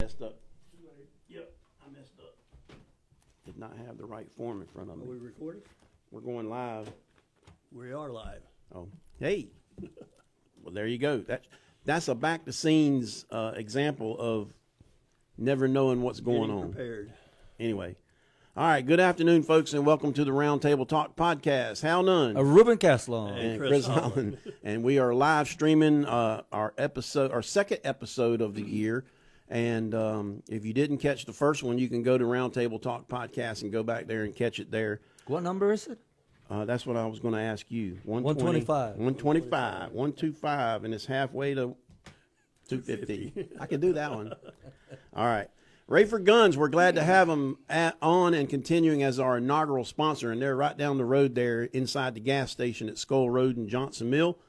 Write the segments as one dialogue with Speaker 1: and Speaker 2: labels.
Speaker 1: Messed up. Yep, I messed up. Did not have the right form in front of me.
Speaker 2: Are we recording?
Speaker 1: We're going live.
Speaker 2: We are live.
Speaker 1: Oh, hey. Well, there you go. That's a back the scenes example of never knowing what's going on.
Speaker 2: Prepared.
Speaker 1: Anyway. All right, good afternoon, folks, and welcome to the Roundtable Talk podcast. Hal Nunn.
Speaker 3: Ruben Castellon.
Speaker 1: And Chris Holland. And we are live streaming our second episode of the year. And if you didn't catch the first one, you can go to Roundtable Talk podcast and go back there and catch it there.
Speaker 3: What number is it?
Speaker 1: That's what I was going to ask you.
Speaker 3: 125.
Speaker 1: 125, and it's halfway to 250. I can do that one. All right. Raeford Guns, we're glad to have them on and continuing as our inaugural sponsor, and they're right down the road there inside the gas station at Skull Road and Johnson Mill,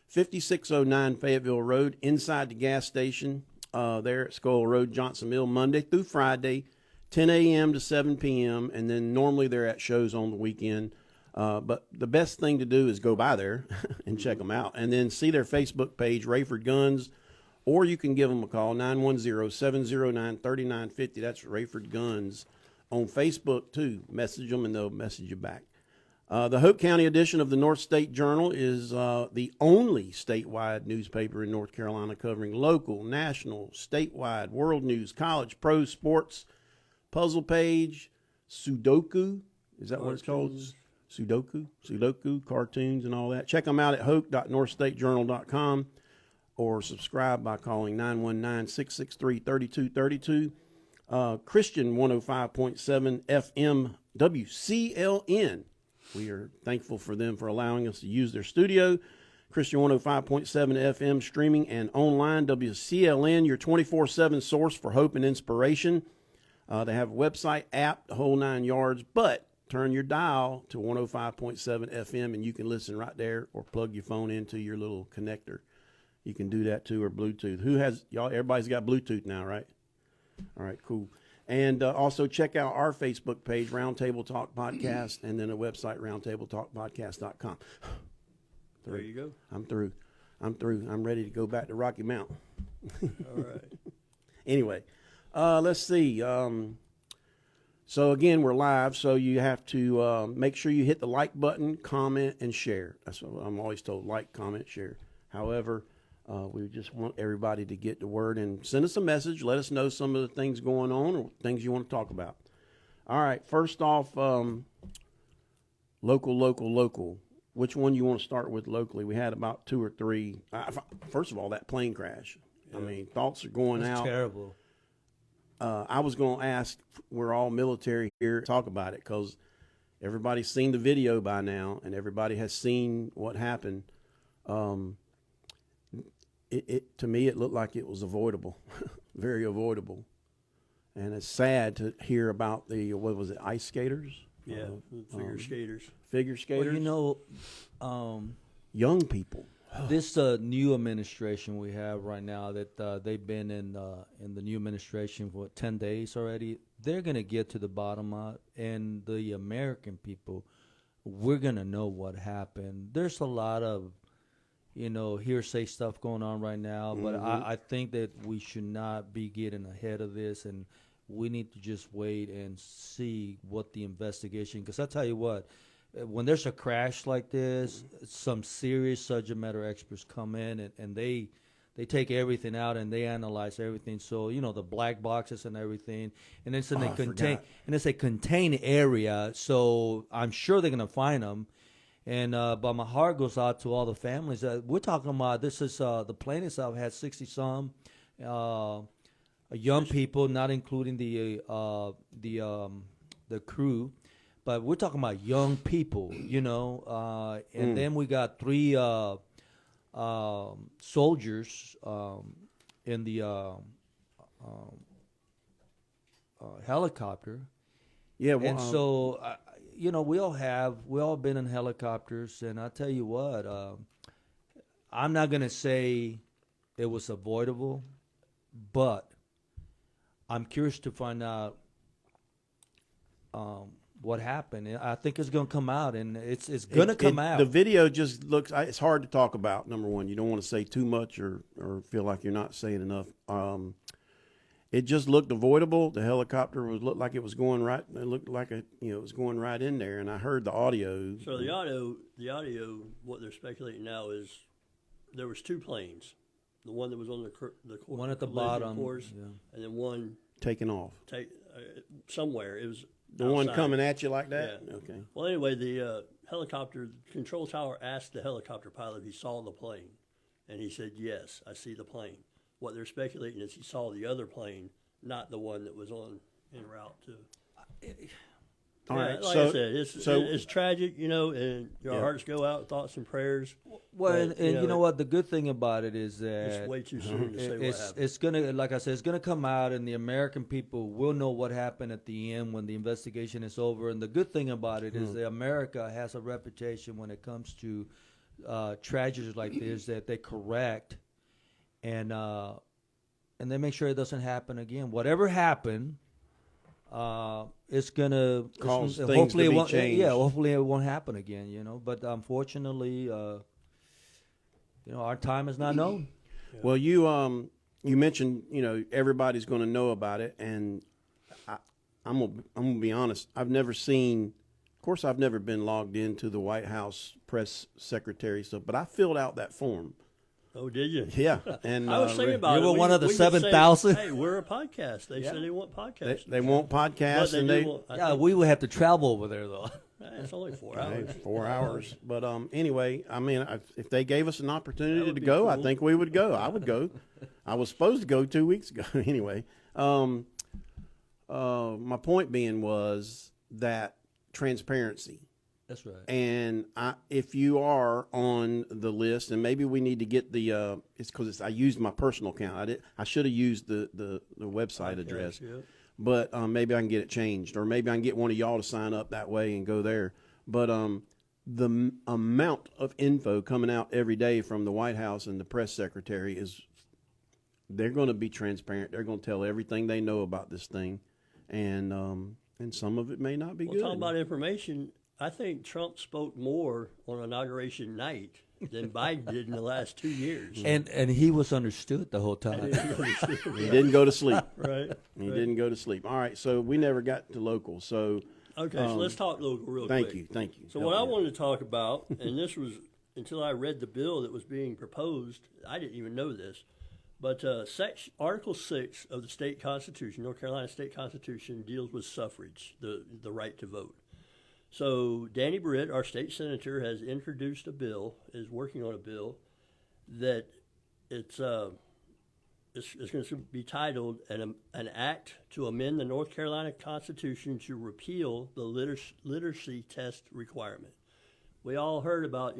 Speaker 1: 5609 Fayetteville Road, inside the gas station there at Skull Road, Johnson Mill, Monday through Friday, 10 a.m. to 7 p.m., and then normally they're at shows on the weekend. But the best thing to do is go by there and check them out, and then see their Facebook page, Raeford Guns, or you can give them a call, 910-709-3950. That's Raeford Guns on Facebook, too. Message them, and they'll message you back. The Hoke County edition of the North State Journal is the only statewide newspaper in North Carolina covering local, national, statewide, world news, college, pro, sports, puzzle page, Sudoku. Is that what it's called? Sudoku, cartoons, and all that. Check them out at hoke.northstatejournal.com. or subscribe by calling 919-663-3232. Christian 105.7 FM WCLN. We are thankful for them for allowing us to use their studio. Christian 105.7 FM streaming and online. WCLN, your 24/7 source for hope and inspiration. They have a website, app, the whole 9 yards, but turn your dial to 105.7 FM and you can listen right there or plug your phone into your little connector. You can do that too, or Bluetooth. Everybody's got Bluetooth now, right? All right, cool. And also check out our Facebook page, Roundtable Talk Podcast, and then a website, roundtabletalkpodcast.com.
Speaker 2: There you go.
Speaker 1: I'm through. I'm ready to go back to Rocky Mount.
Speaker 2: All right.
Speaker 1: Anyway, let's see. So again, we're live, so you have to make sure you hit the like button, comment, and share. That's what I'm always told, like, comment, share. However, we just want everybody to get the word and send us a message. Let us know some of the things going on or things you want to talk about. All right, first off, local. Which one you want to start with locally? We had about 2 or 3. First of all, that plane crash. Yeah. I mean, thoughts are going out.
Speaker 3: Terrible.
Speaker 1: I was going to ask, we're all military here, talk about it because everybody's seen the video by now and everybody has seen what happened. To me, it looked like it was avoidable, very avoidable. And it's sad to hear about the, ice skaters?
Speaker 2: Yeah, figure skaters.
Speaker 1: Figure skaters?
Speaker 3: Well,
Speaker 1: young people.
Speaker 3: This new administration we have right now that they've been in the new administration for 10 days already, they're going to get to the bottom of it. And the American people, we're going to know what happened. There's a lot of hearsay stuff going on right now, but I think that we should not be getting ahead of this, and we need to just wait and see what the investigation, because I tell you what, when there's a crash like this, some serious subject matter experts come in and they take everything out and they analyze everything. So, the black boxes and everything, and it's in it's a contained area, so I'm sure they're going to find them. And but my heart goes out to all the families. We're talking about, this is the plane itself had 60-some young people, not including the crew, but we're talking about young people, and then we got 3 soldiers in the helicopter.
Speaker 1: Yeah, well,
Speaker 3: and so. We all been in helicopters, and I tell you what, I'm not going to say it was avoidable, but I'm curious to find out what happened. I think it's going to come out, and it's going to come out.
Speaker 1: The video just looks, it's hard to talk about, number one. You don't want to say too much or feel like you're not saying enough. it just looked avoidable. The helicopter looked like it was going right. It looked like it was going right in there. And I heard the audio.
Speaker 2: So the audio, what they're speculating now is there was 2 planes. The one that was on the
Speaker 3: One at the
Speaker 2: collision
Speaker 3: bottom,
Speaker 2: course,
Speaker 3: yeah.
Speaker 2: and then one
Speaker 1: taking off.
Speaker 2: somewhere. It was
Speaker 1: The
Speaker 2: outside.
Speaker 1: one coming at you like that?
Speaker 2: Yeah.
Speaker 1: Okay.
Speaker 2: Well, anyway, the helicopter control tower asked the helicopter pilot if he saw the plane, and he said, "Yes, I see the plane." What they're speculating is he saw the other plane, not the one that was en route to.
Speaker 1: All right.
Speaker 2: Like
Speaker 1: so,
Speaker 2: I said, it's tragic, and our hearts go out, thoughts and prayers.
Speaker 3: Well,
Speaker 2: But,
Speaker 3: and you know what? The good thing about it is that
Speaker 2: It's way too soon to say what happened.
Speaker 3: it's gonna, like I said, it's gonna come out, and the American people will know what happened at the end when the investigation is over. And the good thing about it is that America has a reputation when it comes to tragedies like this that they correct, and they make sure it doesn't happen again. Whatever happened. It's gonna
Speaker 1: cause things
Speaker 3: hopefully
Speaker 1: to
Speaker 3: it
Speaker 1: be
Speaker 3: won't.
Speaker 1: changed.
Speaker 3: Yeah, hopefully it won't happen again. But unfortunately, our time is not known.
Speaker 1: Well, you mentioned everybody's going to know about it, and I'm gonna be honest. I've never seen. Of course, I've never been logged into the White House press secretary stuff, but I filled out that form.
Speaker 2: Oh, did you?
Speaker 1: Yeah, and
Speaker 2: I was thinking about
Speaker 3: You
Speaker 2: it.
Speaker 3: were one of the
Speaker 2: we could say,
Speaker 3: 7,000?
Speaker 2: Hey, we're a podcast. They said they want podcasts.
Speaker 1: they want podcasts,
Speaker 2: But
Speaker 1: and
Speaker 2: they
Speaker 1: they
Speaker 2: do want, I
Speaker 3: Yeah,
Speaker 2: think,
Speaker 3: we would have to travel over there though.
Speaker 2: it's only 4
Speaker 1: Hey,
Speaker 2: hours.
Speaker 1: 4 hours. But anyway, I mean, if they gave us an opportunity
Speaker 2: would
Speaker 1: to
Speaker 2: be
Speaker 1: go, I
Speaker 2: cool.
Speaker 1: think we would go. I would go. I was supposed to go 2 weeks ago. Anyway, my point being was that transparency.
Speaker 3: That's right.
Speaker 1: And if you are on the list, and maybe we need to get the it's because I used my personal account. I should have used the website address.
Speaker 2: Yeah.
Speaker 1: But maybe I can get it changed, or maybe I can get one of y'all to sign up that way and go there. But the amount of info coming out every day from the White House and the press secretary they're going to be transparent. They're going to tell everything they know about this thing, and some of it may not be good.
Speaker 2: Talking about information, I think Trump spoke more on inauguration night than Biden did in the last 2 years.
Speaker 3: And he was understood the whole time.
Speaker 1: He didn't go to sleep.
Speaker 2: Right.
Speaker 1: He didn't go to sleep. All right, so we never got to local. So
Speaker 2: Okay, so let's talk local real
Speaker 1: thank
Speaker 2: quick.
Speaker 1: you.
Speaker 2: So what I wanted to talk about, and this was until I read the bill that was being proposed, I didn't even know this, but Article 6 of the state constitution, North Carolina state constitution, deals with suffrage, the right to vote. So Danny Britt, our state senator, has introduced a bill, is working on a bill that it's going to be titled an act to amend the North Carolina Constitution to repeal the literacy test requirement. We all heard about,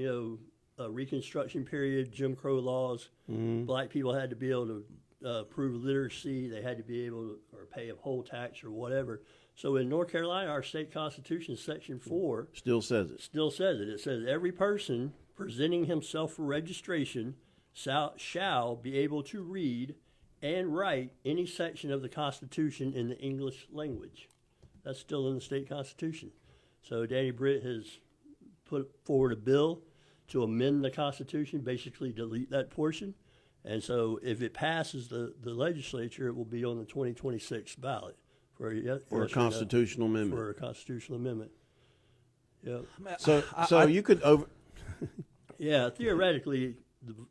Speaker 2: Reconstruction period, Jim Crow laws. Mm-hmm. Black people had to be able to prove literacy. They had to be able to or pay a poll tax or whatever. So in North Carolina, our state constitution, Section 4,
Speaker 1: still says it.
Speaker 2: It says every person presenting himself for registration shall be able to read and write any section of the Constitution in the English language. That's still in the state constitution. So Danny Britt has put forward a bill to amend the Constitution, basically delete that portion. And so if it passes the legislature, it will be on the 2026 ballot. For
Speaker 1: a constitutional amendment.
Speaker 2: For a constitutional amendment. Yeah.
Speaker 1: So you could
Speaker 2: Yeah, theoretically,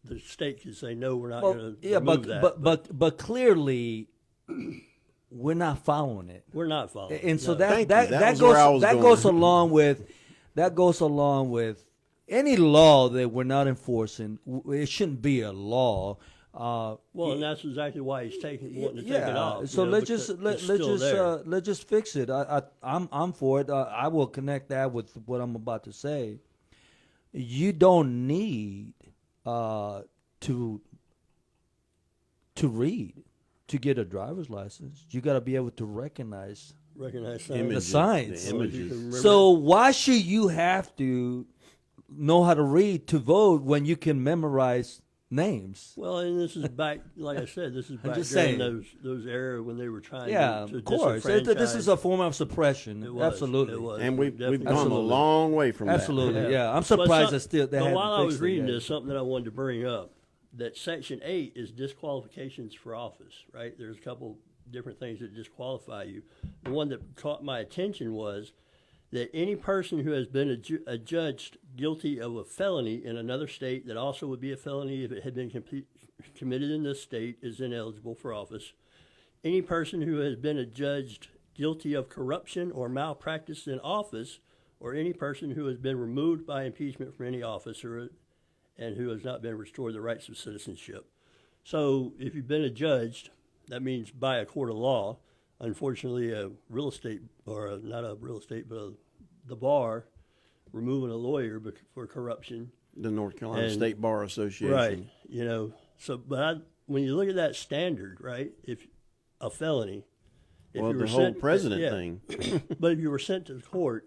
Speaker 2: the state could say no, we're not going to remove that.
Speaker 3: But clearly, we're not following it.
Speaker 2: We're not following.
Speaker 3: And so
Speaker 2: no.
Speaker 3: that goes along with any law that we're not enforcing. It shouldn't be a law.
Speaker 2: And that's exactly why he's wanting to take it off.
Speaker 3: So let's just fix it. I'm for it. I will connect that with what I'm about to say. You don't need to read to get a driver's license. You got to be able to recognize the signs.
Speaker 1: The images.
Speaker 3: So why should you have to know how to read to vote when you can memorize names?
Speaker 2: Well, and this is back, like I said, this is back during those era when they were trying to
Speaker 3: of course. This is a form of suppression.
Speaker 2: It was,
Speaker 3: Absolutely.
Speaker 2: It was.
Speaker 1: And we've come a long way from
Speaker 3: Absolutely,
Speaker 1: that.
Speaker 3: yeah. I'm surprised that still they
Speaker 2: But
Speaker 3: haven't
Speaker 2: while I was
Speaker 3: fixed it
Speaker 2: reading
Speaker 3: yet.
Speaker 2: this, something that I wanted to bring up, that Section 8 is disqualifications for office, right? There's a couple different things that disqualify you. The one that caught my attention was that any person who has been adjudged guilty of a felony in another state that also would be a felony if it had been committed in this state is ineligible for office. Any person who has been adjudged guilty of corruption or malpractice in office, or any person who has been removed by impeachment from any office and who has not been restored the rights of citizenship. So if you've been adjudged, that means by a court of law. Unfortunately, a real estate, or not a real estate, but the bar, removing a lawyer for corruption.
Speaker 1: The North Carolina State Bar Association.
Speaker 2: Right. You know, so, but when you look at that standard, right, if a felony. If
Speaker 1: Well,
Speaker 2: you
Speaker 1: the
Speaker 2: were
Speaker 1: whole
Speaker 2: sent,
Speaker 1: president
Speaker 2: yeah.
Speaker 1: thing.
Speaker 2: But if you were sent to court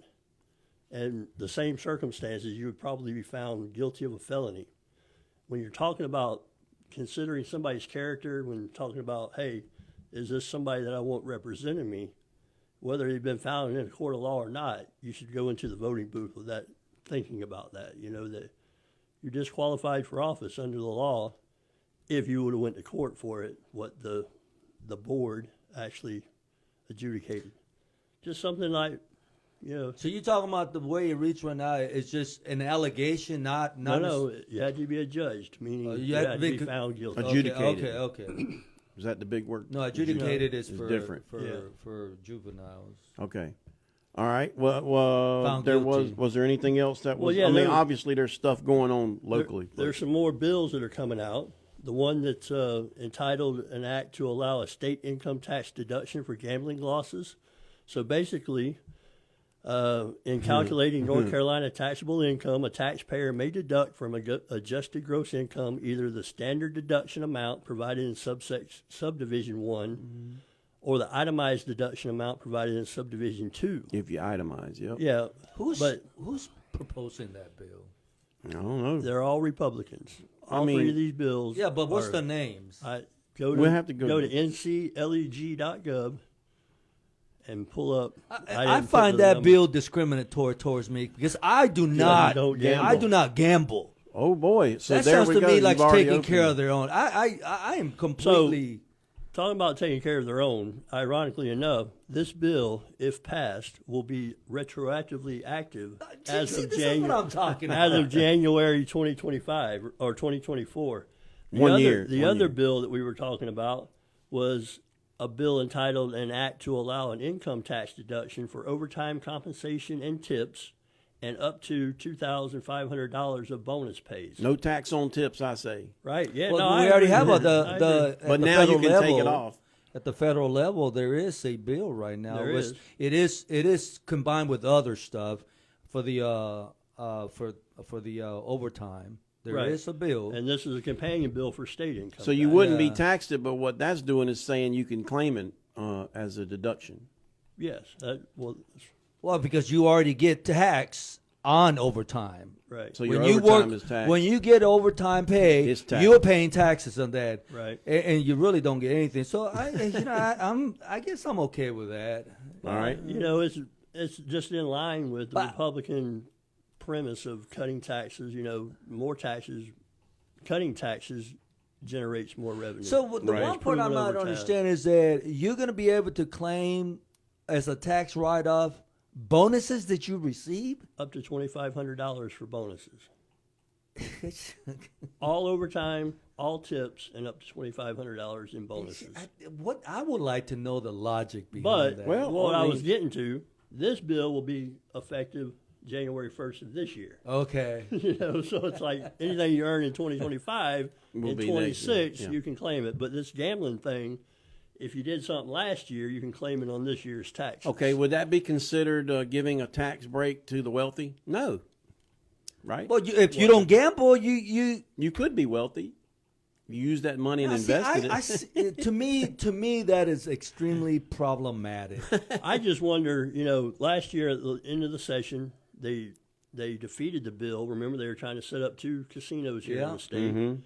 Speaker 2: and the same circumstances, you would probably be found guilty of a felony. When you're talking about considering somebody's character, when you're talking about, hey, is this somebody that I want representing me, whether they've been found in a court of law or not, you should go into the voting booth with that, thinking about that, you know, that you're disqualified for office under the law if you would have went to court for it, what the board actually adjudicated. Just something like, you know.
Speaker 3: So you're talking about the way it reads right now, it's just an allegation, not
Speaker 2: No, you had to be adjudged, meaning you had to be found guilty.
Speaker 1: Adjudicated.
Speaker 3: Okay.
Speaker 1: Is that the big word?
Speaker 3: No, adjudicated is
Speaker 1: It's
Speaker 3: for
Speaker 1: different.
Speaker 3: for juveniles.
Speaker 1: Okay. All right. Well,
Speaker 3: Found
Speaker 1: there
Speaker 3: guilty.
Speaker 1: was there anything else that was?
Speaker 2: Well, yeah,
Speaker 1: I mean,
Speaker 2: there-
Speaker 1: obviously there's stuff going on locally.
Speaker 2: There's some more bills that are coming out. The one that's entitled an act to allow a state income tax deduction for gambling losses. So basically, in calculating North Carolina taxable income, a taxpayer may deduct from adjusted gross income either the standard deduction amount provided in subdivision 1 or the itemized deduction amount provided in subdivision 2.
Speaker 1: If you itemize, yep.
Speaker 2: Yeah,
Speaker 3: Who's
Speaker 2: but
Speaker 3: proposing that bill?
Speaker 1: I don't know.
Speaker 2: they're all Republicans. All
Speaker 1: mean-
Speaker 2: three of these bills.
Speaker 3: Yeah, but what's
Speaker 2: are-
Speaker 3: the names?
Speaker 1: We'll have to go
Speaker 2: to ncleg.gov and pull up.
Speaker 3: I
Speaker 2: didn't put
Speaker 3: find
Speaker 2: the
Speaker 3: that
Speaker 2: numbers.
Speaker 3: bill discriminatory towards me because I do not.
Speaker 2: don't gamble.
Speaker 3: I do not gamble.
Speaker 1: Oh boy! So
Speaker 3: That
Speaker 1: there
Speaker 3: sounds
Speaker 1: we
Speaker 3: to
Speaker 1: go.
Speaker 3: me like
Speaker 1: You've already
Speaker 3: taking care
Speaker 1: opened
Speaker 3: of their own. I am completely.
Speaker 2: Talking about taking care of their own, ironically enough, this bill, if passed, will be retroactively active as
Speaker 3: See,
Speaker 2: of
Speaker 3: this is what I'm talking
Speaker 2: as
Speaker 3: about.
Speaker 2: of January 2025 or 2024. The
Speaker 1: 1
Speaker 2: other,
Speaker 1: year.
Speaker 2: The
Speaker 1: 1
Speaker 2: other
Speaker 1: year.
Speaker 2: bill that we were talking about was a bill entitled an act to allow an income tax deduction for overtime compensation and tips and up to $2,500 of bonus pays.
Speaker 1: No tax on tips, I say.
Speaker 2: Right? Yeah.
Speaker 3: Well,
Speaker 2: no,
Speaker 3: we
Speaker 2: I
Speaker 3: already
Speaker 2: agree.
Speaker 3: have
Speaker 2: I
Speaker 3: the
Speaker 2: agree.
Speaker 3: at
Speaker 1: But
Speaker 3: the
Speaker 1: now you
Speaker 3: federal
Speaker 1: can
Speaker 3: level,
Speaker 1: take it off.
Speaker 3: At the federal level, there is a bill right now.
Speaker 2: There is.
Speaker 3: It is combined with other stuff for the overtime. There is
Speaker 2: Right.
Speaker 3: a bill.
Speaker 2: And this is a companion bill for state income.
Speaker 1: So you
Speaker 2: tax.
Speaker 1: wouldn't be
Speaker 3: Yeah.
Speaker 1: taxed it, but what that's doing is saying you can claim it as a deduction.
Speaker 2: Yes.
Speaker 3: Well, because you already get tax on overtime.
Speaker 2: Right.
Speaker 1: So your overtime is taxed.
Speaker 3: When you get overtime pay,
Speaker 1: It's taxed.
Speaker 3: you're paying taxes on that,
Speaker 2: Right.
Speaker 3: And you really don't get anything. So I guess I'm okay with that.
Speaker 1: All right.
Speaker 2: You know, it's just in line with the
Speaker 3: But-
Speaker 2: Republican premise of cutting taxes. You know, more taxes, cutting taxes generates more revenue.
Speaker 3: So the
Speaker 1: Right.
Speaker 3: one part I'm
Speaker 2: Proven
Speaker 3: not
Speaker 2: over time.
Speaker 3: understanding is that you're going to be able to claim as a tax write-off bonuses that you receive.
Speaker 2: up to $2,500 for bonuses, all overtime, all tips, and up to $2,500 in bonuses.
Speaker 3: What I would like to know the logic behind
Speaker 2: But
Speaker 3: that.
Speaker 1: Well,
Speaker 2: what
Speaker 1: I
Speaker 2: I
Speaker 1: mean-
Speaker 2: was getting to, this bill will be effective January 1st of this year.
Speaker 3: Okay.
Speaker 2: You know, so it's like anything you earn in 2025,
Speaker 1: Will
Speaker 2: in
Speaker 1: be next year,
Speaker 2: 26,
Speaker 1: yeah.
Speaker 2: you can claim it. But this gambling thing, if you did something last year, you can claim it on this year's tax.
Speaker 1: Okay, would that be considered giving a tax break to the wealthy? No. Right?
Speaker 3: Well, if you don't gamble, you
Speaker 1: You could be wealthy. You use that money and
Speaker 3: See,
Speaker 1: invested it.
Speaker 3: to me, that is extremely problematic.
Speaker 2: I just wonder, you know, last year at the end of the session, they defeated the bill. Remember, they were trying to set up 2 casinos here in
Speaker 3: Yeah.
Speaker 2: the state.
Speaker 1: Mm-hmm.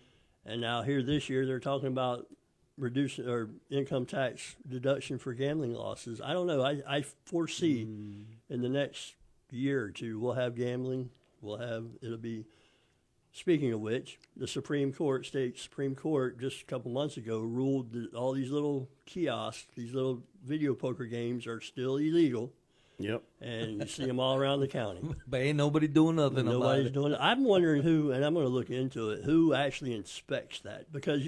Speaker 2: And now here this year, they're talking about reducing or income tax deduction for gambling losses. I don't know. I foresee in the next year or two, we'll have gambling. It'll be Speaking of which, the state Supreme Court, just a couple months ago, ruled that all these little kiosks, these little video poker games, are still illegal.
Speaker 1: Yep.
Speaker 2: And you see them all around the county.
Speaker 3: But ain't nobody doing nothing about
Speaker 2: Nobody's
Speaker 3: it.
Speaker 2: doing it. I'm wondering who, and I'm going to look into it, who actually inspects that. Because,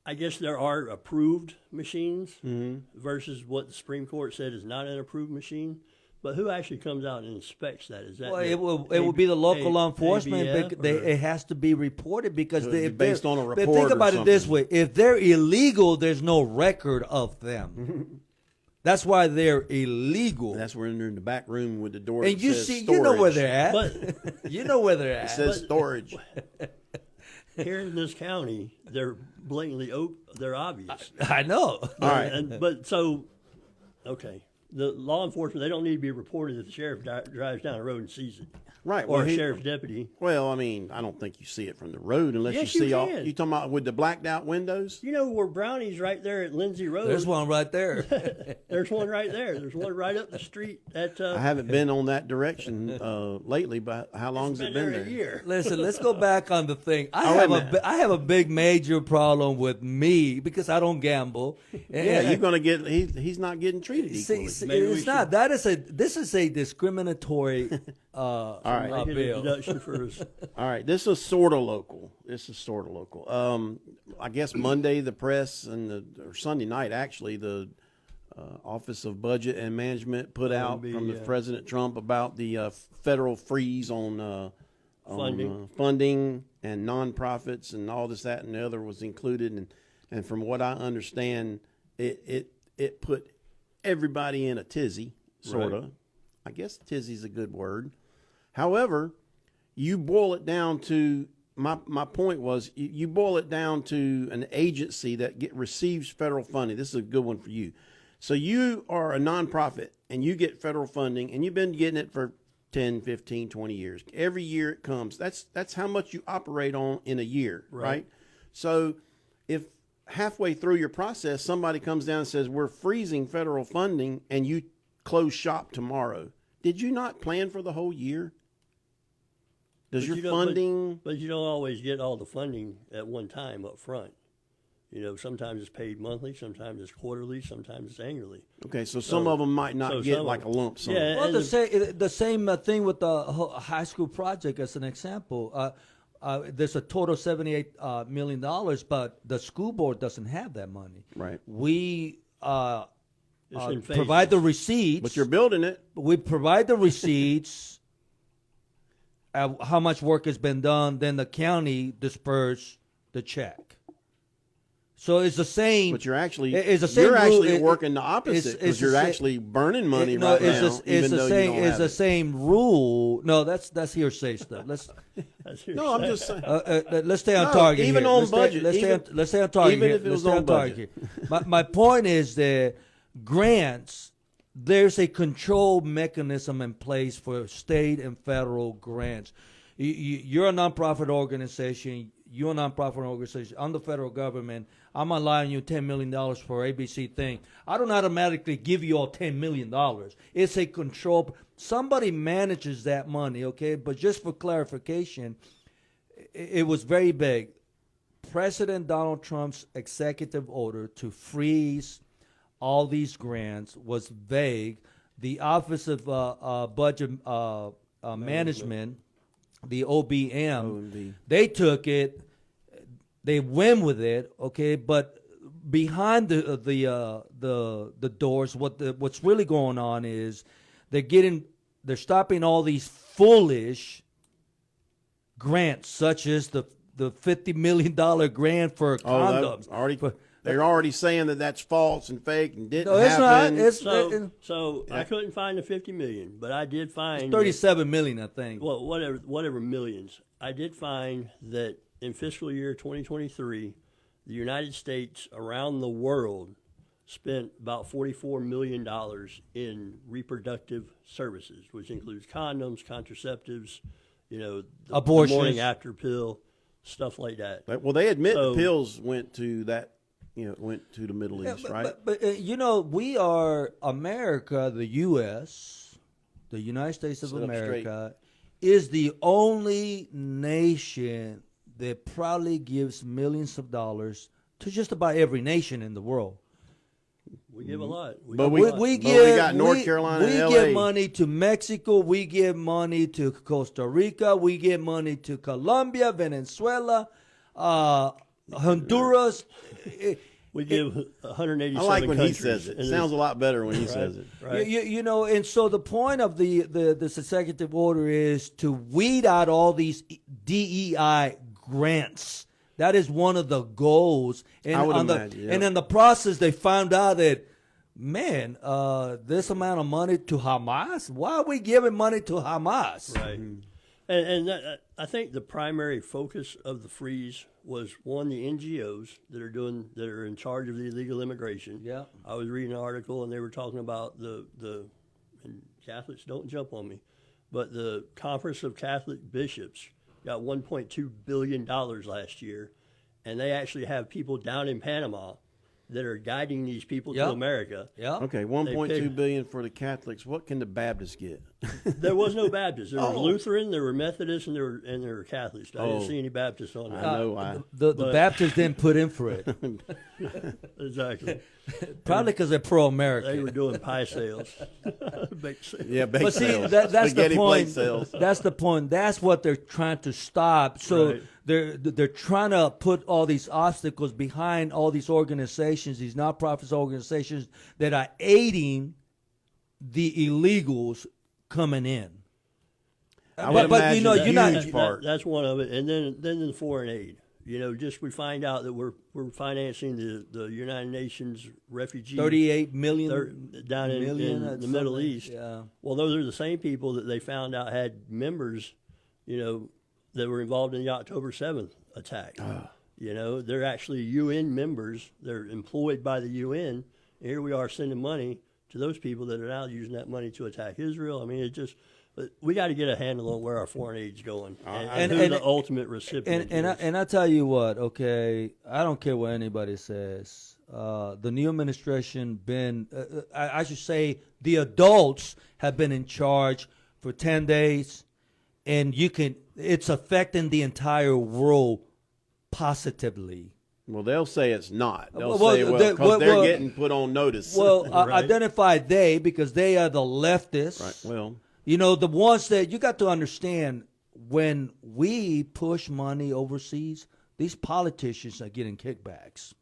Speaker 2: I guess there are approved machines versus what the Supreme Court said is not an approved machine. But who actually comes out and inspects that? Is that
Speaker 3: Well, it will be the local law enforcement.
Speaker 2: ABF,
Speaker 3: It has to be reported because
Speaker 1: based on a
Speaker 3: but
Speaker 1: report
Speaker 3: think
Speaker 1: or
Speaker 3: about it this
Speaker 1: something.
Speaker 3: way: if they're illegal, there's no record of them. That's why they're illegal.
Speaker 1: That's where they're in the back room with the door.
Speaker 3: And
Speaker 1: that
Speaker 3: you
Speaker 1: says
Speaker 3: see,
Speaker 1: storage.
Speaker 3: you know where they're at.
Speaker 2: But
Speaker 3: You know where they're
Speaker 1: It
Speaker 3: at.
Speaker 1: says storage.
Speaker 2: here in this county, they're blatantly they're obvious.
Speaker 3: I know.
Speaker 1: All right.
Speaker 2: Okay. The law enforcement, they don't need to be reported if the sheriff drives down the road and sees it.
Speaker 1: Right.
Speaker 2: Or
Speaker 1: Well,
Speaker 2: a sheriff's deputy.
Speaker 1: Well, I mean, I don't think you see it from the road unless
Speaker 2: Yes,
Speaker 1: you
Speaker 2: you
Speaker 1: see all.
Speaker 2: can.
Speaker 1: You talking about with the blacked out windows?
Speaker 2: You know where Brownie's right there at Lindsay Road?
Speaker 3: There's one right there.
Speaker 2: There's one right there. There's one right up the street at.
Speaker 1: I haven't been on that direction lately, but how long's it been
Speaker 2: there
Speaker 1: there?
Speaker 2: a year.
Speaker 3: Listen, let's go back on the thing.
Speaker 1: Oh, wait a minute.
Speaker 3: I have a big major problem with me because I don't gamble.
Speaker 1: Yeah, you're gonna get. He's not getting treated equally.
Speaker 3: See,
Speaker 2: Maybe we
Speaker 3: it's not. This is a discriminatory
Speaker 1: right.
Speaker 2: I get a
Speaker 3: bill.
Speaker 2: deduction for us.
Speaker 1: All right, this is sort of local. I guess Monday the press or Sunday night actually the Office of Budget and Management put out from the President Trump about the federal freeze on funding and nonprofits and all this, that, and the other was included, and from what I understand, it put everybody in a tizzy, sort of.
Speaker 2: Right.
Speaker 1: I guess tizzy's a good word. However, you boil it down to my point was you boil it down to an agency that receives federal funding. This is a good one for you. So you are a nonprofit and you get federal funding and you've been getting it for 10, 15, 20 years. Every year it comes. That's how much you operate on in a year, right? So if halfway through your process somebody comes down and says we're freezing federal funding and you close shop tomorrow, did you not plan for the whole year? Does
Speaker 2: But
Speaker 1: your
Speaker 2: you don't-
Speaker 1: funding?
Speaker 2: But you don't always get all the funding at one time up front. Sometimes it's paid monthly, sometimes it's quarterly, sometimes it's annually.
Speaker 1: Okay, so some of them might not
Speaker 2: so
Speaker 1: get
Speaker 2: some
Speaker 1: like
Speaker 2: of
Speaker 1: a lump sum.
Speaker 2: Yeah.
Speaker 3: Well,
Speaker 2: And
Speaker 3: the same thing with the high school project as an example. There's a total of $78 million, but the school board doesn't have that money.
Speaker 1: Right.
Speaker 3: We
Speaker 2: It's in phases.
Speaker 3: provide the receipts.
Speaker 1: But you're building it.
Speaker 3: We provide the receipts, how much work has been done, then the county disperse the check. So it's the same.
Speaker 1: But you're actually
Speaker 3: It's the same
Speaker 1: you're
Speaker 3: rule.
Speaker 1: actually working the opposite
Speaker 3: it's
Speaker 1: because
Speaker 3: the
Speaker 1: you're
Speaker 3: same-
Speaker 1: actually burning money
Speaker 3: No,
Speaker 1: right
Speaker 3: it's
Speaker 1: now,
Speaker 3: the,
Speaker 1: even
Speaker 3: it's
Speaker 1: though
Speaker 3: the same.
Speaker 1: you don't
Speaker 3: It's
Speaker 1: have
Speaker 3: the
Speaker 1: it.
Speaker 3: same rule. No, that's hearsay stuff. Let's
Speaker 1: No, I'm just saying.
Speaker 3: let's stay on
Speaker 1: No,
Speaker 3: target.
Speaker 1: even
Speaker 3: here.
Speaker 1: on
Speaker 3: let's
Speaker 1: budget,
Speaker 3: let's stay on target.
Speaker 1: even
Speaker 3: here.
Speaker 1: if it
Speaker 3: Let's
Speaker 1: was
Speaker 3: stay
Speaker 1: on
Speaker 3: target
Speaker 1: budget.
Speaker 3: here. My point is that grants. There's a control mechanism in place for state and federal grants. You're a nonprofit organization. You're a nonprofit organization. I'm the federal government. I'm allowing you $10 million for ABC thing. I don't automatically give you all $10 million. It's a control. Somebody manages that money, okay? But just for clarification, it was very big. President Donald Trump's executive order to freeze all these grants was vague. The Office of Budget Management, the OBM, they took it. They went with it, okay. But behind the doors, what's really going on is they're stopping all these foolish grants, such as the $50 million grant for condoms.
Speaker 1: They're already saying that that's false and fake and didn't
Speaker 3: No, it's not.
Speaker 1: happen.
Speaker 2: So I couldn't find the $50 million, but I did find
Speaker 3: 37 million, I think.
Speaker 2: Well, whatever millions. I did find that in fiscal year 2023, the United States around the world spent about $44 million in reproductive services, which includes condoms, contraceptives, the
Speaker 3: Abortions.
Speaker 2: morning after pill, stuff like that.
Speaker 1: Well, they admit
Speaker 2: So-
Speaker 1: the pills went to that. Went to the Middle East, right?
Speaker 3: But we are America, the U.S., the United States of
Speaker 1: Sit up
Speaker 3: America, is the only nation that probably gives millions of dollars to just about every nation in the world.
Speaker 2: We give a lot.
Speaker 1: But we got North Carolina and
Speaker 3: We
Speaker 1: LA.
Speaker 3: give money to Mexico. We give money to Costa Rica. We give money to Colombia, Venezuela, Honduras.
Speaker 2: We give 187
Speaker 1: I like when
Speaker 2: countries.
Speaker 1: he says it.
Speaker 2: And
Speaker 1: Sounds a lot better when he
Speaker 2: Right.
Speaker 1: says it.
Speaker 2: Right.
Speaker 3: You know, and so the point of this executive order is to weed out all these DEI grants. That is one of the goals. And
Speaker 1: I would
Speaker 3: on
Speaker 1: imagine, yeah.
Speaker 3: And in the process, they found out that, man, this amount of money to Hamas? Why are we giving money to Hamas?
Speaker 2: Right. And I think the primary focus of the freeze was, one, the NGOs that are in charge of the illegal immigration.
Speaker 3: Yeah.
Speaker 2: I was reading an article and they were talking about and Catholics don't jump on me, but the Conference of Catholic Bishops got $1.2 billion last year, and they actually have people down in Panama that are guiding these people to America.
Speaker 3: Yeah.
Speaker 1: Okay, $1.2 billion for the Catholics. What can the Baptists get?
Speaker 2: There was no Baptists. There was Lutheran, there were Methodists, and there were Catholics. I didn't
Speaker 1: Oh.
Speaker 2: see any Baptists on
Speaker 1: I
Speaker 2: there.
Speaker 1: know.
Speaker 3: The Baptists didn't put in for it.
Speaker 2: Exactly.
Speaker 3: Probably because they're pro-American.
Speaker 2: They were doing pie sales. Bake sales.
Speaker 1: Yeah, bake
Speaker 3: But see,
Speaker 1: sales.
Speaker 3: that's the
Speaker 1: Spaghetti plate
Speaker 3: point.
Speaker 1: sales.
Speaker 3: That's the point. That's what they're trying to stop. So
Speaker 2: Right.
Speaker 3: they're trying to put all these obstacles behind all these organizations, these nonprofit organizations that are aiding the illegals coming in.
Speaker 1: I would
Speaker 3: But you know,
Speaker 1: imagine
Speaker 3: you're
Speaker 1: a
Speaker 3: not.
Speaker 1: huge part.
Speaker 2: That's one of it. And then the foreign aid. You know, just we find out that we're financing the United Nations refugee
Speaker 3: 38 million
Speaker 2: down in
Speaker 3: million
Speaker 2: the Middle
Speaker 3: something.
Speaker 2: East.
Speaker 3: Yeah.
Speaker 2: Well, those are the same people that they found out had members, you know, that were involved in the October 7th attack. You know, they're actually UN members. They're employed by the UN. And here we are sending money to those people that are now using that money to attack Israel. I mean, it just, we got to get a handle on where our foreign aid's going and who the ultimate recipient is.
Speaker 3: And I tell you what, okay, I don't care what anybody says. The new administration I should say the adults have been in charge for 10 days, and it's affecting the entire world positively.
Speaker 1: Well, they'll say it's not. They'll
Speaker 3: Well,
Speaker 1: say, because they're getting put on notice.
Speaker 3: Well,
Speaker 2: Right.
Speaker 3: identify they, because they are the leftists.
Speaker 1: Right. Well,
Speaker 3: You know, the ones that you got to understand, when we push money overseas, these politicians are getting kickbacks.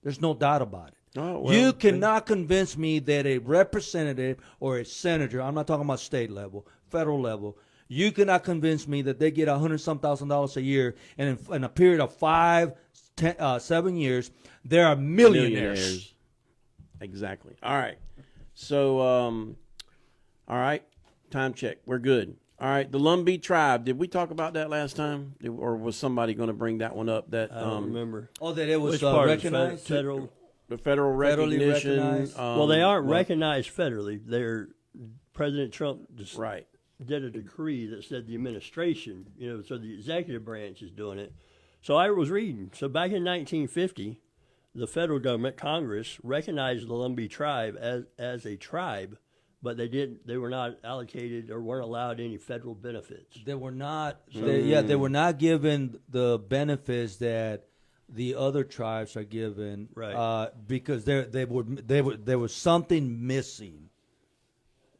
Speaker 3: There's no doubt about it.
Speaker 1: Oh, well,
Speaker 3: You cannot convince me that a representative or a senator, I'm not talking about state level, federal level, you cannot convince me that they get $100,000 a year, and in a period of 7 years, there are millionaires.
Speaker 1: Exactly. All right. So, all right. Time check. We're good. All right. The Lumbee tribe. Did we talk about that last time? Or was somebody going to bring that one up? That
Speaker 2: I don't remember.
Speaker 3: Oh, that it was
Speaker 2: Which part is
Speaker 3: recognized?
Speaker 2: federal?
Speaker 1: the federal
Speaker 3: Federally
Speaker 1: recognition.
Speaker 3: recognized?
Speaker 2: Well, they aren't recognized federally. President Trump
Speaker 1: Right.
Speaker 2: did a decree that said the administration, you know, so the executive branch is doing it. So I was reading. So back in 1950, the federal government, Congress, recognized the Lumbee tribe as a tribe, but they were not allocated or weren't allowed any federal benefits.
Speaker 3: They were not. They were not given the benefits that the other tribes are given.
Speaker 2: Right.
Speaker 3: Because there was something missing.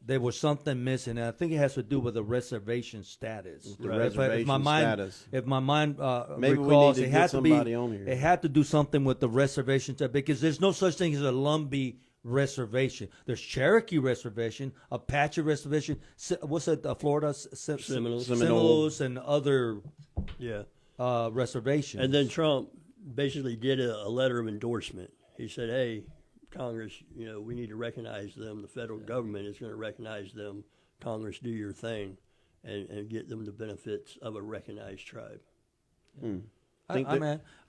Speaker 3: There was something missing, and I think it has to do with the reservation status.
Speaker 1: The
Speaker 2: Right.
Speaker 1: reservation status.
Speaker 3: If my mind
Speaker 1: Maybe we
Speaker 3: recalls,
Speaker 1: need to
Speaker 3: it
Speaker 1: get
Speaker 3: had to be.
Speaker 1: somebody on here.
Speaker 3: It had to do something with the reservation status, because there's no such thing as a Lumbee reservation. There's Cherokee reservation, Apache reservation. What's it? Florida Seminoles and other
Speaker 2: Yeah.
Speaker 3: reservations.
Speaker 2: And then Trump basically did a letter of endorsement. He said, hey, Congress, you know, we need to recognize them. The federal government is going to recognize them. Congress, do your thing and get them the benefits of a recognized tribe.
Speaker 3: I don't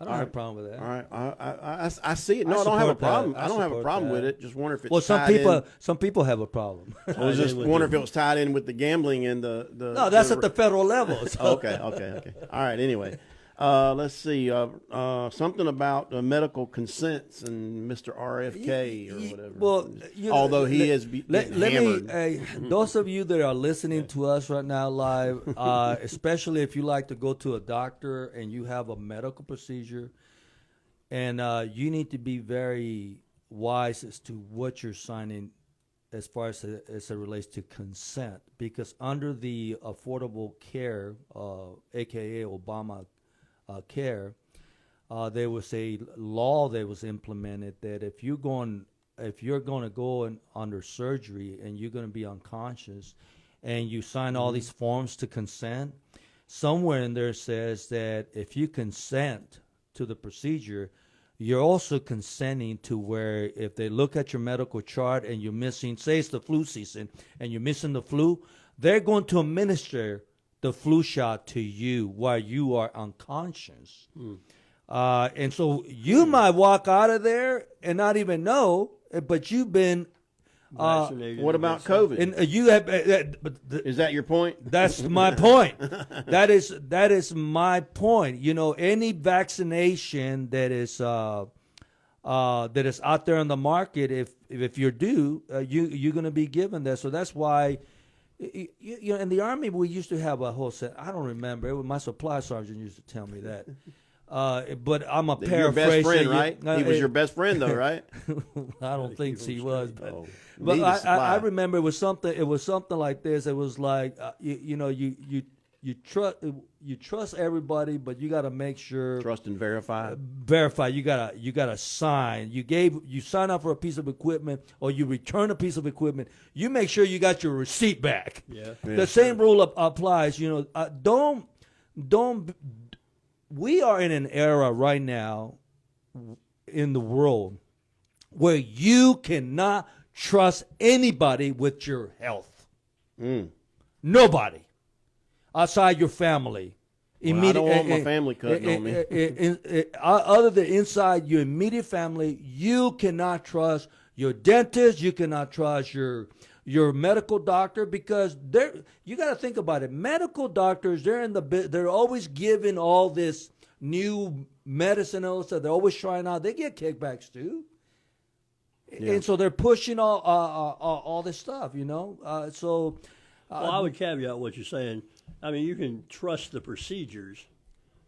Speaker 3: have a problem with that.
Speaker 1: All right. I see it. No, I don't have a
Speaker 3: support that.
Speaker 1: problem.
Speaker 3: I
Speaker 1: I don't have a
Speaker 3: support
Speaker 1: problem
Speaker 3: that.
Speaker 1: with it. Just wonder if it's
Speaker 3: Well,
Speaker 1: tied
Speaker 3: some people have a problem.
Speaker 1: in. I was just wondering if it was tied in with the gambling and the
Speaker 3: No, that's at the federal level. So.
Speaker 1: Okay. All right. Anyway, Let's see. Something about medical consents and Mr. RFK or whatever.
Speaker 3: Well,
Speaker 1: although he is getting hammered.
Speaker 3: Those of you that are listening to us right now live, especially if you like to go to a doctor and you have a medical procedure, and you need to be very wise as to what you're signing as far as it relates to consent, because under the Affordable Care, aka Obama Care, there was a law that was implemented that if you're going to go under surgery and you're going to be unconscious, and you sign all these forms to consent, somewhere in there says that if you consent to the procedure, you're also consenting to where if they look at your medical chart and you're missing, say it's the flu season, and you're missing the flu, they're going to administer the flu shot to you while you are unconscious. And so you might walk out of there and not even know, but you've been
Speaker 2: Vaccinated
Speaker 1: What about
Speaker 2: against
Speaker 1: COVID?
Speaker 3: and you have.
Speaker 1: Is that your point?
Speaker 3: That's my point. That is my point. You know, any vaccination that is out there on the market, if you're due, you're going to be given that. So that's why. You know, in the Army, we used to have a whole set. I don't remember. It was my supply sergeant used to tell me that. But I'm a
Speaker 1: Your
Speaker 3: paraphrase.
Speaker 1: best friend, right? He was your best friend, though, right?
Speaker 3: I don't think he was, but.
Speaker 1: Oh,
Speaker 3: But
Speaker 1: need a
Speaker 3: I
Speaker 1: supply.
Speaker 3: remember it was something like this. It was like you trust everybody, but you got to make sure
Speaker 1: Trust and verify.
Speaker 3: verify. You gotta sign. You sign up for a piece of equipment, or you return a piece of equipment. You make sure you got your receipt back.
Speaker 2: Yeah.
Speaker 3: The same rule applies. You know, don't. We are in an era right now in the world where you cannot trust anybody with your health. Nobody outside your family.
Speaker 1: Well, I don't want my family cutting on me.
Speaker 3: Other than inside your immediate family, you cannot trust your dentist. You cannot trust your medical doctor, because you got to think about it. Medical doctors, they're always giving all this new medicine, also they're always trying out. They get kickbacks too.
Speaker 1: Yeah.
Speaker 3: And so they're pushing all this stuff, you know. Well,
Speaker 2: I would caveat what you're saying. I mean, you can trust the procedures.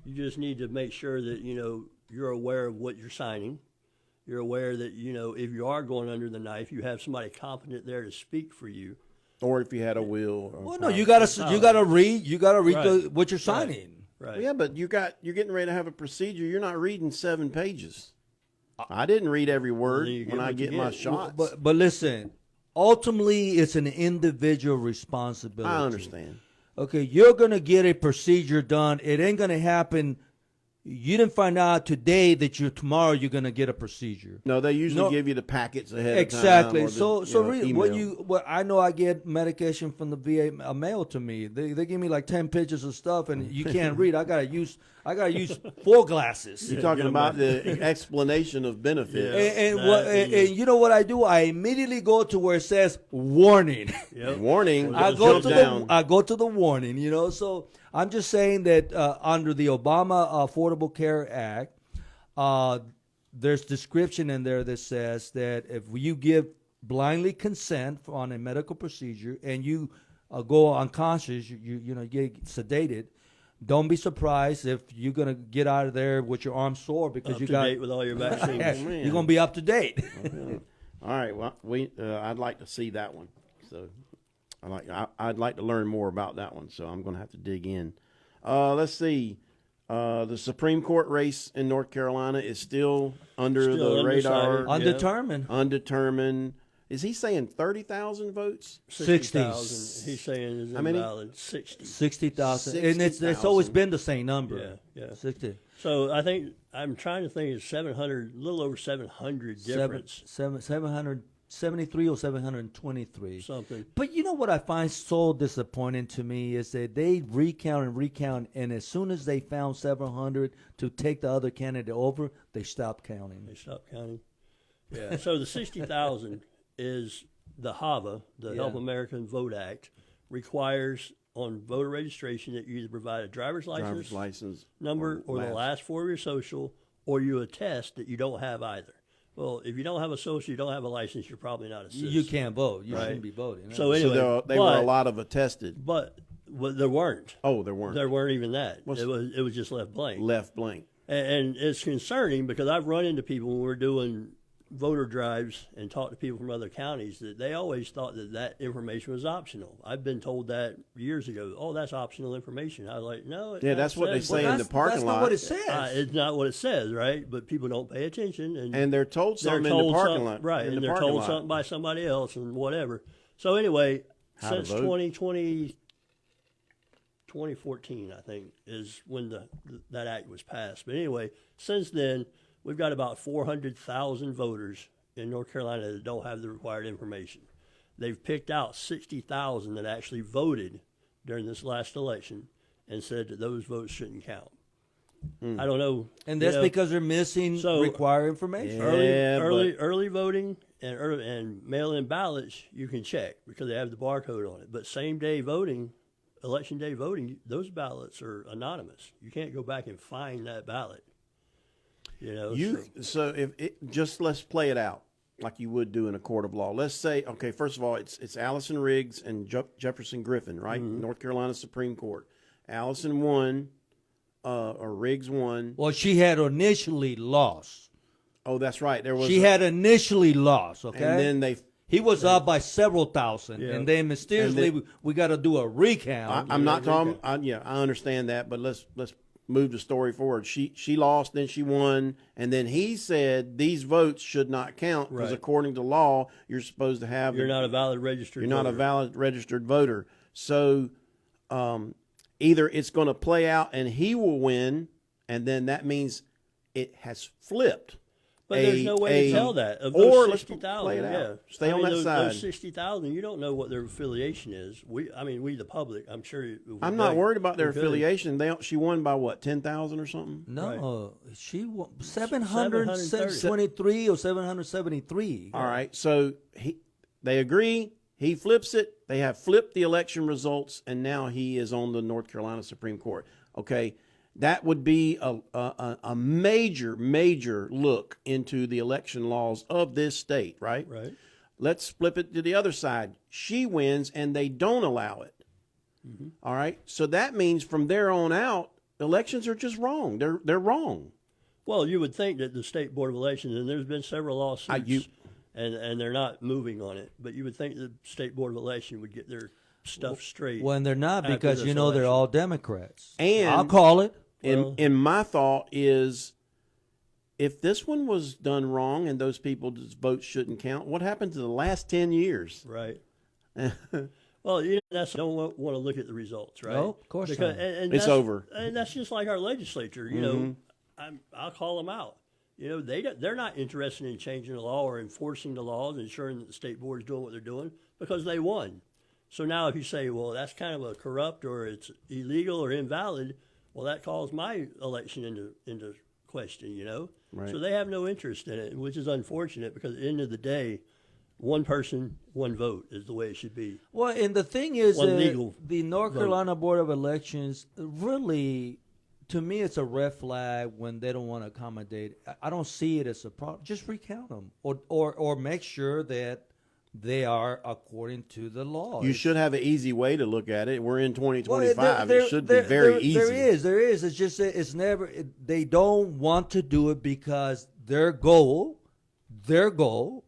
Speaker 2: You just need to make sure that, you know, you're aware of what you're signing. You're aware that, you know, if you are going under the knife, you have somebody competent there to speak for you.
Speaker 1: Or if you had a will. Or
Speaker 3: no, you gotta read
Speaker 2: Right.
Speaker 3: what you're signing.
Speaker 2: Right.
Speaker 1: Yeah, but you're getting ready to have a procedure. You're not reading 7 pages. I didn't read every word
Speaker 2: then you get
Speaker 1: when I
Speaker 2: what you
Speaker 1: get my
Speaker 2: get.
Speaker 1: shots.
Speaker 3: But listen, ultimately, it's an individual responsibility.
Speaker 1: I understand.
Speaker 3: Okay, you're gonna get a procedure done. It ain't gonna happen. You didn't find out today that tomorrow you're gonna get a procedure.
Speaker 1: No, they usually
Speaker 3: No.
Speaker 1: give you the packets ahead of time.
Speaker 3: Exactly.
Speaker 1: or
Speaker 3: So
Speaker 1: email.
Speaker 3: what I know, I get medication from the VA mailed to me. They give me like 10 pages of stuff, and you can't read. I gotta use 4 glasses.
Speaker 1: You're talking about the explanation of benefits.
Speaker 3: And you know what I do? I immediately go to where it says warning.
Speaker 2: Yep.
Speaker 1: Warning.
Speaker 3: I
Speaker 1: jump down.
Speaker 3: go to the warning. You know, so I'm just saying that under the Obama Affordable Care Act, there's description in there that says that if you give blindly consent on a medical procedure and you go unconscious, you know, get sedated, don't be surprised if you're gonna get out of there with your arm sore because
Speaker 2: Up
Speaker 3: you
Speaker 2: to
Speaker 3: got
Speaker 2: date with all your vaccines.
Speaker 1: man.
Speaker 3: you're gonna be up to date.
Speaker 1: All right. Well, I'd like to see that one. So I'd like to learn more about that one. So I'm going to have to dig in. Let's see. The Supreme Court race in North Carolina is still under the radar.
Speaker 2: undecided.
Speaker 3: Undetermined.
Speaker 1: Is he saying 30,000 votes?
Speaker 2: 60,000. He's saying is
Speaker 1: How many?
Speaker 2: invalid. 60.
Speaker 3: 60,000, and it's
Speaker 1: 60,000.
Speaker 3: always been the same number.
Speaker 2: Yeah.
Speaker 3: 60.
Speaker 2: So I think I'm trying to think. It's 700, a little over 700 difference.
Speaker 3: 773 or 723.
Speaker 2: Something.
Speaker 3: But you know what I find so disappointing to me is that they recount, and as soon as they found 700 to take the other candidate over, they stopped counting.
Speaker 2: They stopped counting. Yeah. So the 60,000 is the HAVA, the
Speaker 3: Yeah.
Speaker 2: Help American Vote Act, requires on voter registration that you either provide a driver's license number or the last four of your social, or you attest that you don't have either. Well, if you don't have a social, you don't have a license, you're probably not a citizen.
Speaker 3: You can't vote. You shouldn't be voting.
Speaker 2: So anyway,
Speaker 1: so there were a lot of attested.
Speaker 2: But there weren't.
Speaker 1: Oh, there weren't.
Speaker 2: There weren't even that. It was just left blank.
Speaker 1: Left blank.
Speaker 2: And it's concerning because I've run into people when we're doing voter drives and talked to people from other counties that they always thought that information was optional. I've been told that years ago. Oh, that's optional information. I was like, no.
Speaker 1: That's what they say in the parking lot.
Speaker 3: That's not what it says.
Speaker 2: It's not what it says, right? But people don't pay attention.
Speaker 1: And they're told something in the parking lot.
Speaker 2: Right, and they're told something by somebody else and whatever. So anyway, since 2014, I think, is when that act was passed. But anyway, since then, we've got about 400,000 voters in North Carolina that don't have the required information. They've picked out 60,000 that actually voted during this last election and said that those votes shouldn't count. I don't know.
Speaker 3: And that's because they're missing required information.
Speaker 2: Early voting and mail-in ballots, you can check because they have the barcode on it. But same-day voting, election day voting, those ballots are anonymous. You can't go back and find that ballot.
Speaker 1: So if just let's play it out like you would do in a court of law. Let's say, okay, first of all, it's Allison Riggs and Jefferson Griffin, right? Mm-hmm. North Carolina Supreme Court. Allison won, or Riggs won.
Speaker 3: Well, she had initially lost.
Speaker 1: Oh, that's right.
Speaker 3: She had initially lost. Okay,
Speaker 1: and then
Speaker 3: he was up by several thousand, and then mysteriously we got to do a recount.
Speaker 1: I'm not talking. I understand that, but let's move the story forward. She lost, then she won, and then he said these votes should not count because according to law, you're supposed to have.
Speaker 2: You're not a valid registered.
Speaker 1: You're not a valid registered voter. So either it's going to play out and he will win, and then that means it has flipped.
Speaker 2: But there's no way to tell that. Of
Speaker 1: or
Speaker 2: those 60,000,
Speaker 1: stay on that side.
Speaker 2: Those 60,000, you don't know what their affiliation is. We, the public, I'm sure.
Speaker 1: I'm not worried about their affiliation. She won by what, 10,000 or something?
Speaker 3: No, she won 723 or 773.
Speaker 1: All right, so they agree. He flips it. They have flipped the election results, and now he is on the North Carolina Supreme Court. Okay. That would be a major look into the election laws of this state, right?
Speaker 2: Right.
Speaker 1: Let's flip it to the other side. She wins, and they don't allow it. Mm-hmm. All right. So that means from there on out, elections are just wrong. They're wrong.
Speaker 2: Well, you would think that the State Board of Elections, and there's been several lawsuits, and they're not moving on it, but you would think the State Board of Election would get their stuff straight.
Speaker 3: Well, and they're not because, they're all Democrats.
Speaker 1: And
Speaker 3: I'll call it.
Speaker 1: And my thought is, if this one was done wrong and those people's votes shouldn't count, what happened to the last 10 years?
Speaker 2: Right. Well, don't want to look at the results, right?
Speaker 3: No, of course not.
Speaker 2: And
Speaker 1: it's over.
Speaker 2: And that's just like our legislature. I'll call them out. They're not interested in changing the law or enforcing the laws, ensuring that the state board is doing what they're doing because they won. So now if you say, well, that's kind of a corrupt or it's illegal or invalid, well, that calls my election into question,
Speaker 1: Right.
Speaker 2: So they have no interest in it, which is unfortunate because at the end of the day, one person, one vote is the way it should be.
Speaker 3: Well, and the thing is, the North
Speaker 2: vote.
Speaker 3: Carolina Board of Elections really, to me, it's a red flag when they don't want to accommodate. I don't see it as a problem. Just recount them or make sure that they are according to the law.
Speaker 1: You should have an easy way to look at it. We're in 2025. It should be very easy.
Speaker 3: There is. It's just it's never. They don't want to do it because their goal,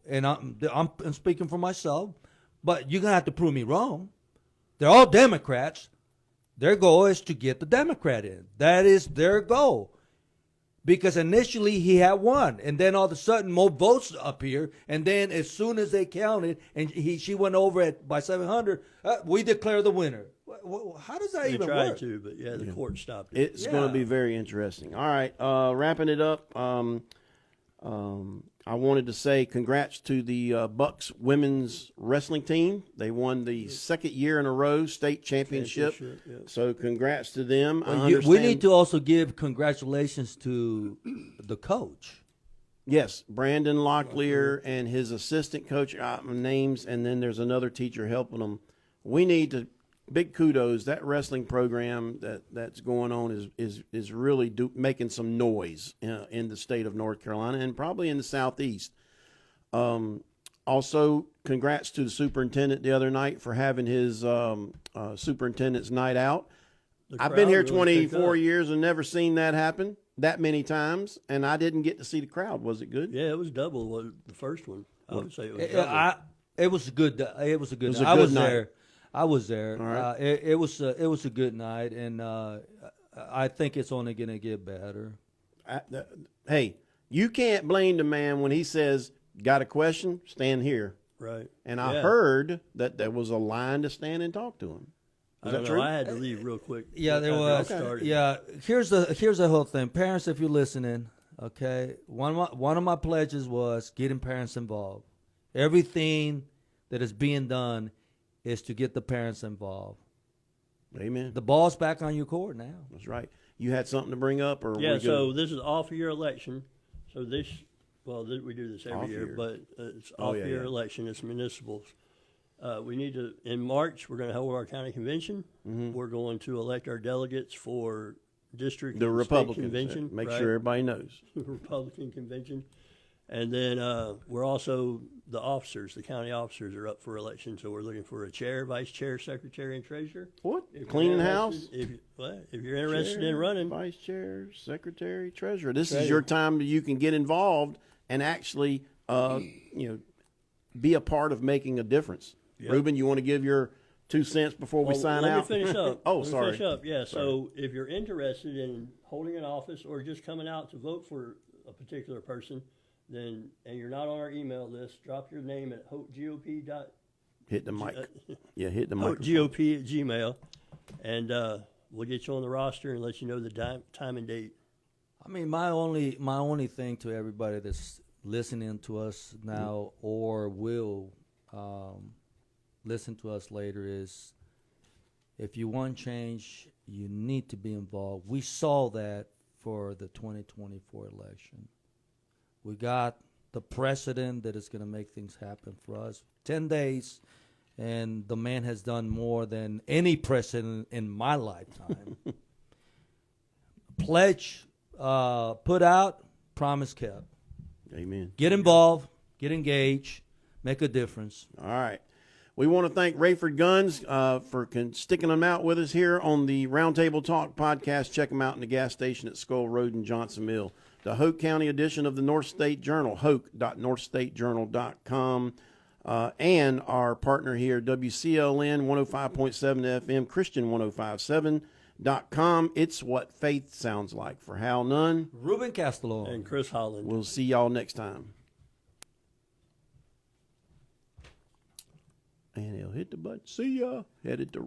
Speaker 3: and I'm speaking for myself, but you're gonna have to prove me wrong. They're all Democrats. Their goal is to get the Democrat in. That is their goal. Because initially he had one, and then all of a sudden more votes appeared, and then as soon as they counted, and she went over by 700, we declare the winner. How does that even work?
Speaker 2: They tried to, but the court stopped it.
Speaker 1: It's going to be very interesting. All right, wrapping it up. I wanted to say congrats to the Bucks women's wrestling team. They won the second year in a row state championship.
Speaker 2: Yeah.
Speaker 1: So congrats to them.
Speaker 3: We need to also give congratulations to the coach.
Speaker 1: Yes, Brandon Locklear and his assistant coach, names, and then there's another teacher helping them. We need to big kudos. That wrestling program that's going on is really making some noise in the state of North Carolina and probably in the Southeast. Also, congrats to the superintendent the other night for having his superintendent's night out. I've been here 24 years and never seen that happen that many times, and I didn't get to see the crowd. Was it good?
Speaker 2: Yeah, it was double the first one. I would say it was double.
Speaker 3: It was a good. It was a good.
Speaker 1: It was a
Speaker 3: night.
Speaker 1: good night.
Speaker 3: I was there.
Speaker 1: All right.
Speaker 3: It was a good night, and I think it's only going to get better.
Speaker 1: Hey, you can't blame the man when he says, "Got a question? Stand here."
Speaker 2: Right.
Speaker 1: And I heard that there was a line to stand and talk to him. Is that true?
Speaker 2: I had to leave real quick.
Speaker 3: Yeah, there was.
Speaker 2: Okay.
Speaker 3: Yeah, here's the whole thing. Parents, if you're listening, okay, one of my pledges was getting parents involved. Everything that is being done is to get the parents involved.
Speaker 1: Amen.
Speaker 3: The ball's back on your court now.
Speaker 1: That's right. You had something to bring up, or
Speaker 2: Yeah. So this is off-year election. So we do this every
Speaker 1: Off
Speaker 2: year,
Speaker 1: year.
Speaker 2: but it's off-year election. It's municipals. We need to, in March, we're going to hold our county convention.
Speaker 1: Mm-hmm.
Speaker 2: We're going to elect our delegates for district
Speaker 1: the
Speaker 2: and
Speaker 1: Republicans.
Speaker 2: state convention.
Speaker 1: Make
Speaker 2: right?
Speaker 1: sure everybody knows.
Speaker 2: Republican convention. And then we're also, the officers, the county officers are up for election. So we're looking for a chair, vice chair, secretary, and treasurer.
Speaker 1: What?
Speaker 2: If you're
Speaker 1: Cleaning house?
Speaker 2: If you're interested
Speaker 1: Chair,
Speaker 2: in running.
Speaker 1: Vice chair, secretary, treasurer. This is your time that you can get involved and actually, be a part of making a difference.
Speaker 2: Yep.
Speaker 1: Ruben, you want to give your 2 cents before we sign
Speaker 2: let
Speaker 1: out?
Speaker 2: me finish up.
Speaker 1: Oh,
Speaker 2: Let me
Speaker 1: sorry.
Speaker 2: finish up. Yeah. So if you're interested in holding an office or just coming out to vote for a particular person, and you're not on our email list, drop your name at hopegop.
Speaker 1: Hit the mic. Hit the mic.
Speaker 2: hopegop@gmail, and we'll get you on the roster and let you know the time and date.
Speaker 3: I mean, my only thing to everybody that's listening to us now or will listen to us later is, if you want change, you need to be involved. We saw that for the 2024 election. We got the precedent that is going to make things happen for us. 10 days, and the man has done more than any precedent in my lifetime. Pledge put out, promise kept.
Speaker 1: Amen.
Speaker 3: Get involved, get engaged, make a difference.
Speaker 1: All right. We want to thank Raeford Guns for sticking them out with us here on the Roundtable Talk podcast. Check them out in the gas station at Skull Road in Johnson Mill. The Hoke County edition of the North State Journal, hoke.northstatejournal.com. And our partner here, WCLN 105.7 FM, Christian 105.7.com. It's what faith sounds like. For Hal Nunn,
Speaker 3: Ruben Castello,
Speaker 2: And Chris Holland.
Speaker 1: we'll see y'all next time. And he'll hit the button. See ya. Headed to